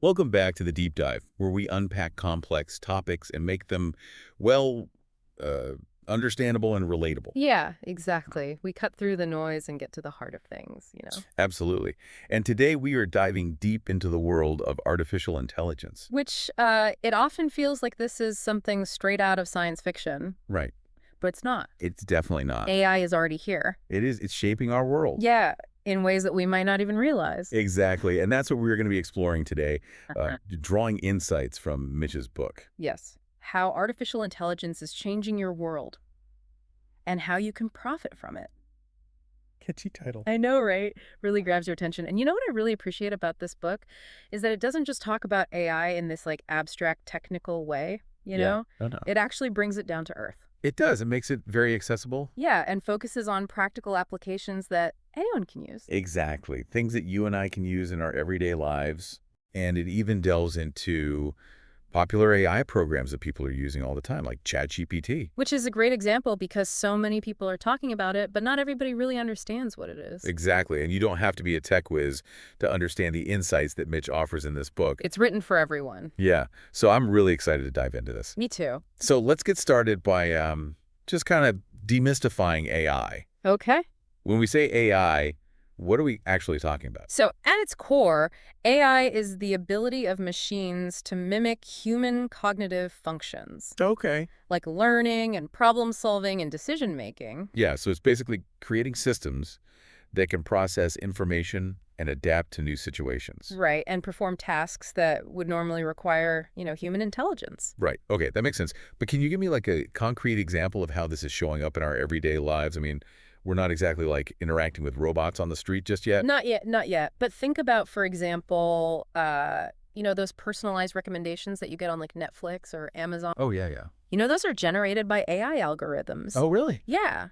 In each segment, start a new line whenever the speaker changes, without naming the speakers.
Welcome back to the Deep Dive, where we unpack complex topics and make them, well, uh, understandable and relatable.
Yeah, exactly. We cut through the noise and get to the heart of things.
Absolutely. And today we are diving deep into the world of artificial intelligence.
Which it often feels like this is something straight out of science fiction,
Right.
but it's not.
It's definitely not.
AI is already here.
It's shaping our world.
Yeah, in ways that we might not even realize.
Exactly. And that's what we're going to be exploring today, drawing insights from Mitch's book.
Yes. How artificial intelligence is changing your world and how you can profit from it.
Catchy title.
I know, right? Really grabs your attention. And you know what I really appreciate about this book is that it doesn't just talk about AI in this like abstract technical way, you
Yeah.
know?
No, no.
It actually brings it down to earth.
It does. It makes it very accessible.
Yeah, and focuses on practical applications that anyone can use.
Exactly. Things that you and I can use in our everyday lives. And it even delves into popular AI programs that people are using all the time, like ChatGPT.
Which is a great example because so many people are talking about it, but not everybody really understands what it is.
Exactly. And you don't have to be a tech whiz to understand the insights that Mitch offers in this book.
It's written for everyone.
Yeah. So I'm really excited to dive into this.
Me too.
So let's get started by just kind of demystifying AI.
Okay.
When we say AI, what are we actually talking about?
So at its core, AI is the ability of machines to mimic human cognitive functions,
Okay.
like learning and problem solving and decision making.
Yeah, so it's basically creating systems that can process information and adapt to new situations.
Right, and perform tasks that would normally require, human intelligence.
Right. Okay, that makes sense. But can you give me like a concrete example of how this is showing up in our everyday lives? I mean, we're not exactly like interacting with robots on the street just yet.
Not yet, not yet. But think about, for example, those personalized recommendations that you get on like Netflix or Amazon.
Oh, yeah, yeah.
Those are generated by AI algorithms.
Oh, really?
Yeah.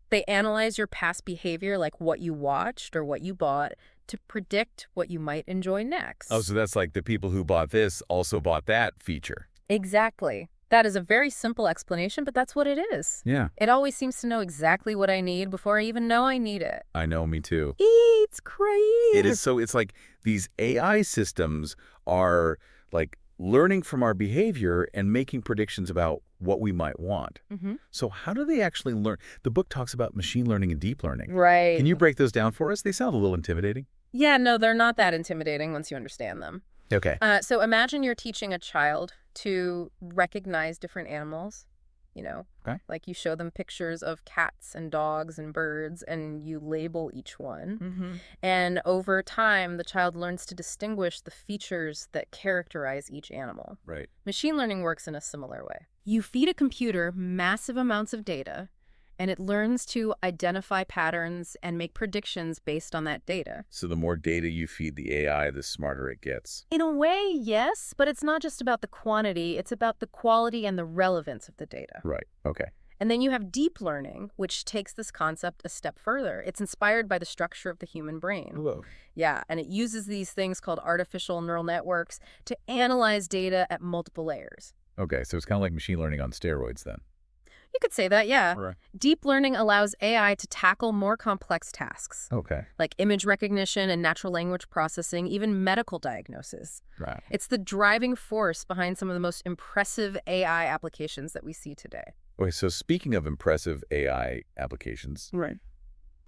They analyze your past behavior, like what you watched or what you bought, to predict what you might enjoy next.
Oh, so that's like the people who bought this also bought that feature.
Exactly. That is a very simple explanation, but that's what it is.
Yeah.
It always seems to know exactly what I need before I even know I need it.
I know, me too.
It's crazy.
It is so, it's like these AI systems are like learning from our behavior and making predictions about what we might want.
Mm-hmm.
So how do they actually learn? The book talks about machine learning and deep learning.
Right.
Can you break those down for us? They sound a little intimidating.
Yeah, no, they're not that intimidating once you understand them.
Okay.
So imagine you're teaching a child to recognize different animals,
Okay.
like you show them pictures of cats and dogs and birds and you label each one.
Mm-hmm.
And over time, the child learns to distinguish the features that characterize each animal.
Right.
Machine learning works in a similar way. You feed a computer massive amounts of data, and it learns to identify patterns and make predictions based on that data.
So the more data you feed the AI, the smarter it gets.
In a way, yes, but it's not just about the quantity, it's about the quality and the relevance of the data.
Right. Okay.
And then you have deep learning, which takes this concept a step further. It's inspired by the structure of the human brain.
Hello.
Yeah, and it uses these things called artificial neural networks to analyze data at multiple layers.
Okay. So it's kind of like machine learning on steroids then.
You could say that, yeah.
Right.
Deep learning allows AI to tackle more complex tasks,
Okay.
like image recognition and natural language processing, even medical diagnosis.
Right.
It's the driving force behind some of the most impressive AI applications that we see today.
Okay. So speaking of impressive AI applications,
Right.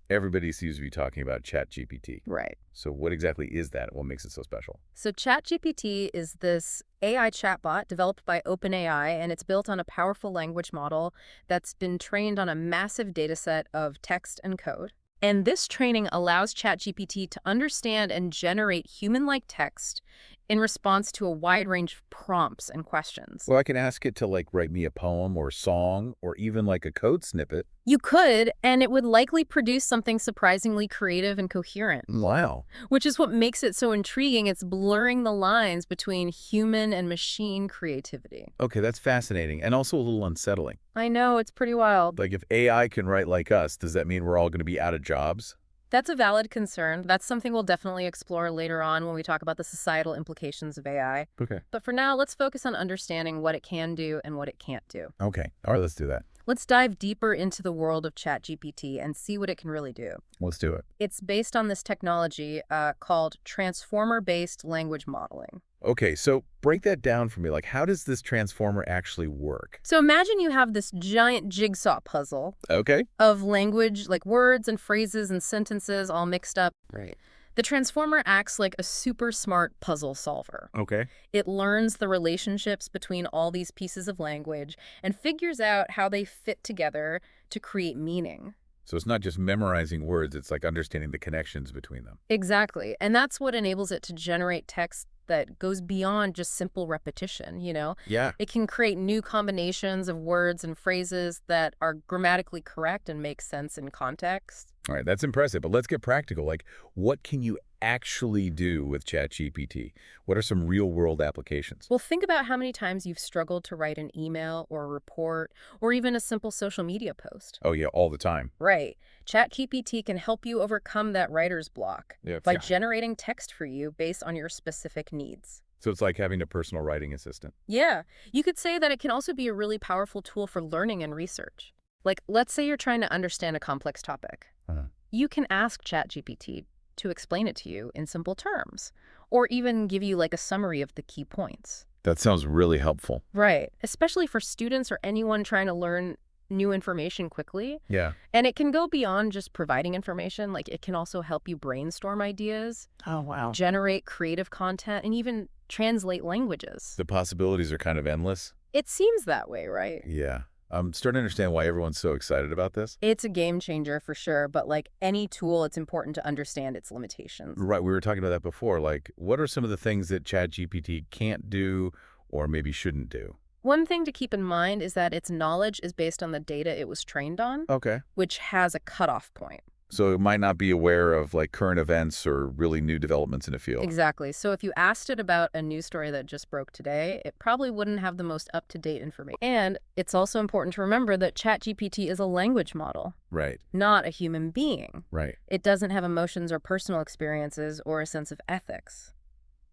everybody seems to be talking about ChatGPT.
Right.
So what exactly is that? What makes it so special?
So ChatGPT is this AI chatbot developed by OpenAI, and it's built on a powerful language model that's been trained on a massive data set of text and code. And this training allows ChatGPT to understand and generate human-like text in response to a wide range of prompts and questions.
Well, I can ask it to like write me a poem or song or even like a code snippet.
You could, and it would likely produce something surprisingly creative and coherent,
Wow.
which is what makes it so intriguing. It's blurring the lines between human and machine creativity.
Okay, that's fascinating and also a little unsettling.
I know, it's pretty wild.
Like if AI can write like us, does that mean we're all going to be out of jobs?
That's a valid concern. That's something we'll definitely explore later on when we talk about the societal implications of AI.
Okay.
But for now, let's focus on understanding what it can do and what it can't do.
Okay. All right, let's do that.
Let's dive deeper into the world of ChatGPT and see what it can really do.
Let's do it.
It's based on this technology called transformer-based language modeling.
Okay, so break that down for me. Like, how does this transformer actually work?
So imagine you have this giant jigsaw puzzle
Okay.
of language, like words and phrases and sentences all mixed up.
Right.
The transformer acts like a super smart puzzle solver.
Okay.
It learns the relationships between all these pieces of language and figures out how they fit together to create meaning.
So it's not just memorizing words, it's like understanding the connections between them.
Exactly. And that's what enables it to generate text that goes beyond just simple repetition.
Yeah.
It can create new combinations of words and phrases that are grammatically correct and make sense in context.
All right, that's impressive, but let's get practical. Like, what can you actually do with ChatGPT? What are some real-world applications?
Well, think about how many times you've struggled to write an email or a report or even a simple social media post.
Oh, yeah, all the time.
Right. ChatGPT can help you overcome that writer's block
Yeah.
by
Yeah.
generating text for you based on your specific needs.
So it's like having a personal writing assistant.
Yeah, you could say that it can also be a really powerful tool for learning and research. Like, let's say you're trying to understand a complex topic.
Uh-huh.
You can ask ChatGPT to explain it to you in simple terms, or even give you like a summary of the key points.
That sounds really helpful.
Right, especially for students or anyone trying to learn new information quickly.
Yeah.
And it can go beyond just providing information. Like, it can also help you brainstorm ideas,
Oh, wow.
generate creative content, and even translate languages.
The possibilities are kind of endless.
It seems that way, right?
Yeah. I'm starting to understand why everyone's so excited about this.
It's a game changer for sure, but like any tool, it's important to understand its limitations.
Right, we were talking about that before. Like, what are some of the things that ChatGPT can't do or maybe shouldn't do?
One thing to keep in mind is that its knowledge is based on the data it was trained on,
Okay.
which has a cutoff point.
So it might not be aware of like current events or really new developments in a field.
Exactly. So if you asked it about a news story that just broke today, it probably wouldn't have the most up-to-date information. And it's also important to remember that ChatGPT is a language model,
Right,
not a human being.
right.
It doesn't have emotions or personal experiences or a sense of ethics.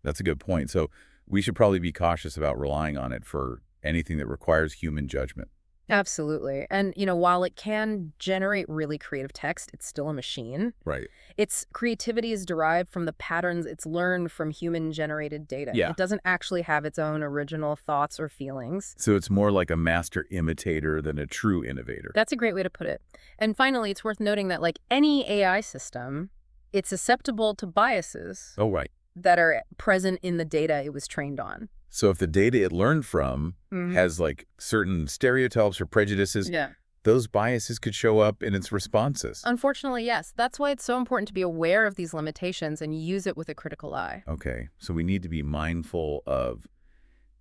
That's a good point. So we should probably be cautious about relying on it for anything that requires human judgment.
Absolutely. And, while it can generate really creative text, it's still a machine.
Right.
Its creativity is derived from the patterns it's learned from human-generated data.
Yeah.
It doesn't actually have its own original thoughts or feelings.
So it's more like a master imitator than a true innovator.
That's a great way to put it. And finally, it's worth noting that like any AI system, it's susceptible to biases
Oh, right.
that are present in the data it was trained on.
So if the data it learned from
Mhm.
has like certain stereotypes or prejudices,
Yeah.
those biases could show up in its responses.
Unfortunately, yes. That's why it's so important to be aware of these limitations and use it with a critical eye.
Okay, so we need to be mindful of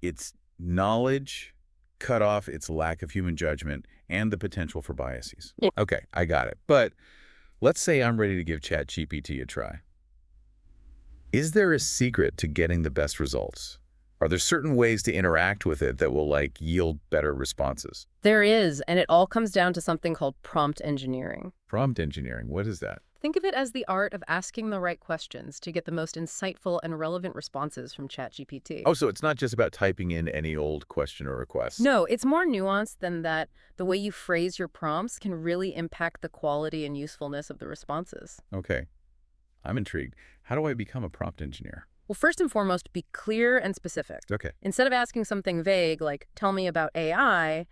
its knowledge, cut off its lack of human judgment, and the potential for biases.
Yeah.
Okay, I got it. But let's say I'm ready to give ChatGPT a try. Is there a secret to getting the best results? Are there certain ways to interact with it that will like yield better responses?
There is, and it all comes down to something called prompt engineering.
Prompt engineering, what is that?
Think of it as the art of asking the right questions to get the most insightful and relevant responses from ChatGPT.
Oh, so it's not just about typing in any old question or request.
No, it's more nuanced than that. The way you phrase your prompts can really impact the quality and usefulness of the responses.
Okay, I'm intrigued. How do I become a prompt engineer?
Well, first and foremost, be clear and specific.
Okay.
Instead of asking something vague, like, tell me about AI,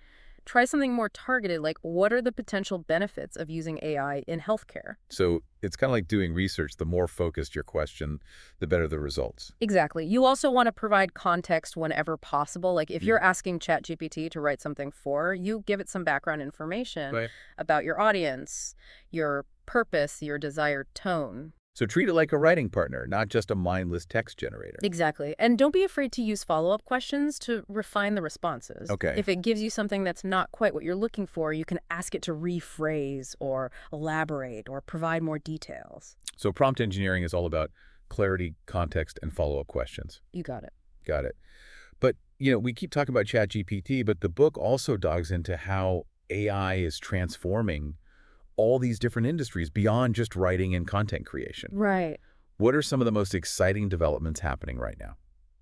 try something more targeted, like, what are the potential benefits of using AI in healthcare?
So it's kind of like doing research. The more focused your question, the better the results.
Exactly. You also want to provide context whenever possible. Like, if you're asking ChatGPT to write something for you, give it some background information
Right.
about your audience, your purpose, your desired tone.
So treat it like a writing partner, not just a mindless text generator.
Exactly. And don't be afraid to use follow-up questions to refine the responses.
Okay.
If it gives you something that's not quite what you're looking for, you can ask it to rephrase or elaborate or provide more details.
So prompt engineering is all about clarity, context, and follow-up questions.
You got it.
Got it. But, we keep talking about ChatGPT, but the book also digs into how AI is transforming all these different industries beyond just writing and content creation.
Right.
What are some of the most exciting developments happening right now?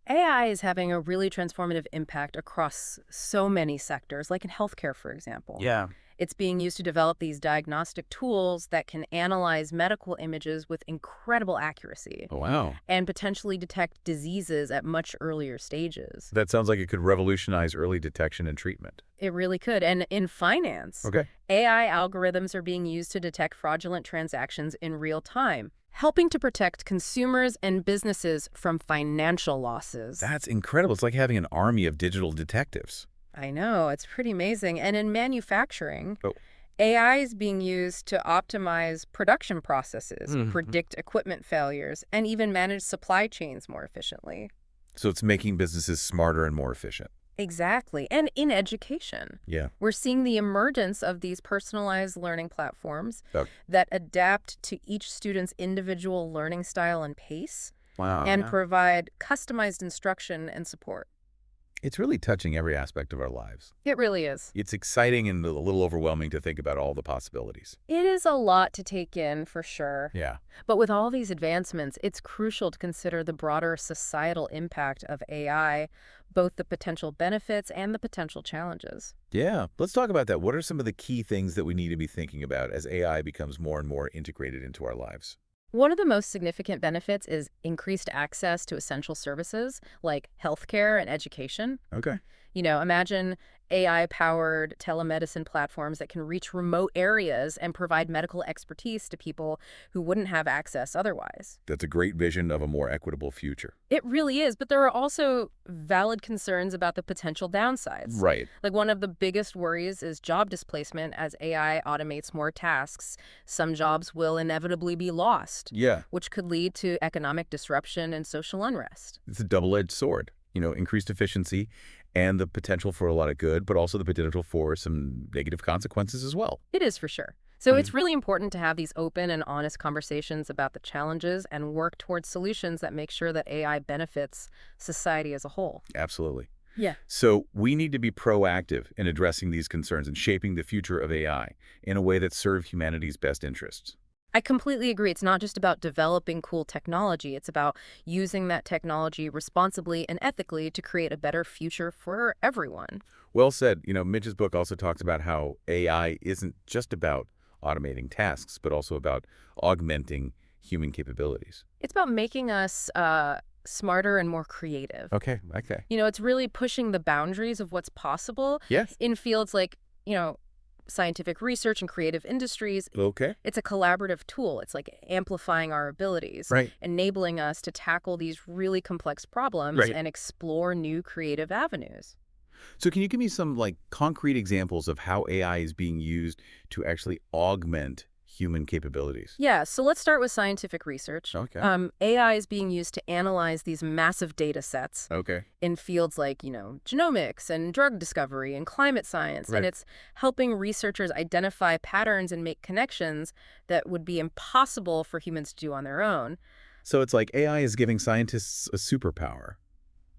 AI is having a really transformative impact across so many sectors, like in healthcare, for example.
Yeah.
It's being used to develop these diagnostic tools that can analyze medical images with incredible accuracy
Oh, wow.
and potentially detect diseases at much earlier stages.
That sounds like it could revolutionize early detection and treatment.
It really could. And in finance,
Okay.
AI algorithms are being used to detect fraudulent transactions in real time, helping to protect consumers and businesses from financial losses.
That's incredible. It's like having an army of digital detectives.
I know, it's pretty amazing. And in manufacturing,
Oh.
AI is being used to optimize production processes,
Mhm.
predict equipment failures, and even manage supply chains more efficiently.
So it's making businesses smarter and more efficient.
Exactly. And in education,
Yeah.
we're seeing the emergence of these personalized learning platforms
Okay.
that adapt to each student's individual learning style and pace
Wow.
and
Yeah.
provide customized instruction and support.
It's really touching every aspect of our lives.
It really is.
It's exciting and a little overwhelming to think about all the possibilities.
It is a lot to take in for sure.
Yeah.
But with all these advancements, it's crucial to consider the broader societal impact of AI, both the potential benefits and the potential challenges.
Yeah. Let's talk about that. What are some of the key things that we need to be thinking about as AI becomes more and more integrated into our lives?
One of the most significant benefits is increased access to essential services like healthcare and education.
Okay.
Imagine AI-powered telemedicine platforms that can reach remote areas and provide medical expertise to people who wouldn't have access otherwise.
That's a great vision of a more equitable future.
It really is, but there are also valid concerns about the potential downsides.
Right.
Like one of the biggest worries is job displacement as AI automates more tasks. Some jobs will inevitably be lost,
Yeah.
which could lead to economic disruption and social unrest.
It's a double-edged sword. Increased efficiency and the potential for a lot of good, but also the potential for some negative consequences as well.
It is for sure. So
Mhm.
it's really important to have these open and honest conversations about the challenges and work towards solutions that make sure that AI benefits society as a whole.
Absolutely.
Yeah.
So we need to be proactive in addressing these concerns and shaping the future of AI in a way that serves humanity's best interests.
I completely agree. It's not just about developing cool technology. It's about using that technology responsibly and ethically to create a better future for everyone.
Well said. Mitch's book also talks about how AI isn't just about automating tasks, but also about augmenting human capabilities.
It's about making us smarter and more creative.
Okay. Okay.
It's really pushing the boundaries of what's possible
Yes.
in fields like, scientific research and creative industries.
Okay.
It's a collaborative tool. It's like amplifying our abilities,
Right.
enabling us to tackle these really complex problems
Right.
and explore new creative avenues.
So can you give me some concrete examples of how AI is being used to actually augment human capabilities?
Yeah, so let's start with scientific research.
Okay.
AI is being used to analyze these massive data sets
Okay.
in fields like, genomics and drug discovery and climate science.
Right.
And it's helping researchers identify patterns and make connections that would be impossible for humans to do on their own.
So it's like AI is giving scientists a superpower.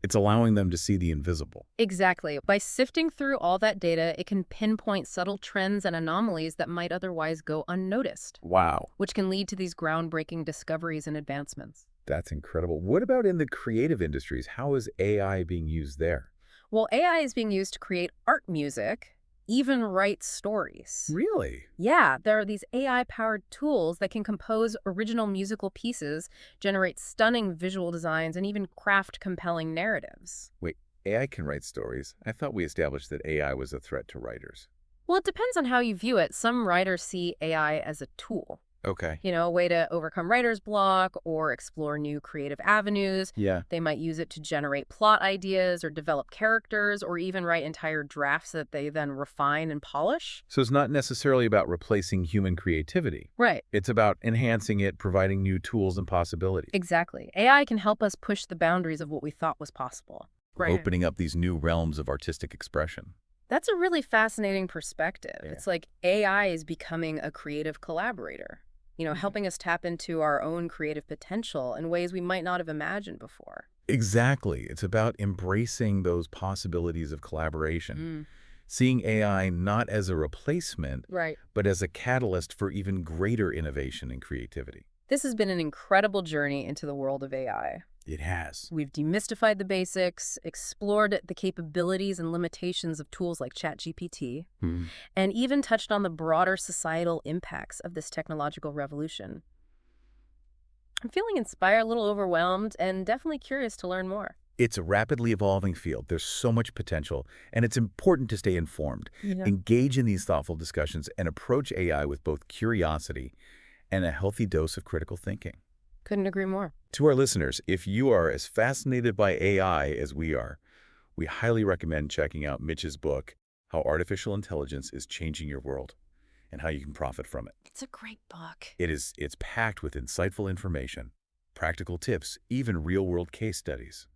It's allowing them to see the invisible.
Exactly. By sifting through all that data, it can pinpoint subtle trends and anomalies that might otherwise go unnoticed,
Wow.
which can lead to these groundbreaking discoveries and advancements.
That's incredible. What about in the creative industries? How is AI being used there?
Well, AI is being used to create art music, even write stories.
Really?
Yeah, there are these AI-powered tools that can compose original musical pieces, generate stunning visual designs, and even craft compelling narratives.
Wait, AI can write stories? I thought we established that AI was a threat to writers.
Well, it depends on how you view it. Some writers see AI as a tool,
Okay.
a way to overcome writer's block or explore new creative avenues.
Yeah.
They might use it to generate plot ideas or develop characters or even write entire drafts that they then refine and polish.
So it's not necessarily about replacing human creativity.
Right.
It's about enhancing it, providing new tools and possibilities.
Exactly. AI can help us push the boundaries of what we thought was possible.
Opening up these new realms of artistic expression.
That's a really fascinating perspective.
Yeah.
It's like AI is becoming a creative collaborator, helping us tap into our own creative potential in ways we might not have imagined before.
Exactly. It's about embracing those possibilities of collaboration. Seeing AI not as a replacement,
Right.
but as a catalyst for even greater innovation and creativity.
This has been an incredible journey into the world of AI.
It has.
We've demystified the basics, explored the capabilities and limitations of tools like ChatGPT,
Hmm.
and even touched on the broader societal impacts of this technological revolution. I'm feeling inspired, a little overwhelmed, and definitely curious to learn more.
It's a rapidly evolving field. There's so much potential, and it's important to stay informed.
Yeah.
Engage in these thoughtful discussions and approach AI with both curiosity and a healthy dose of critical thinking.
Couldn't agree more.
To our listeners, if you are as fascinated by AI as we are, we highly recommend checking out Mitch's book, How Artificial Intelligence is Changing Your World and How You Can Profit from It.
It's a great book.
It's packed with insightful information, practical tips, even real-world case studies.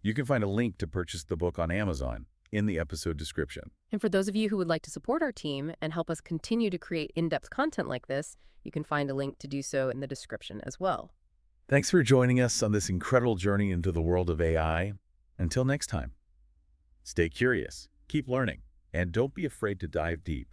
You can find a link to purchase the book on Amazon in the episode description.
And for those of you who would like to support our team and help us continue to create in-depth content like this, you can find a link to do so in the description as well.
Thanks for joining us on this incredible journey into the world of AI. Until next time, stay curious, keep learning, and don't be afraid to dive deep.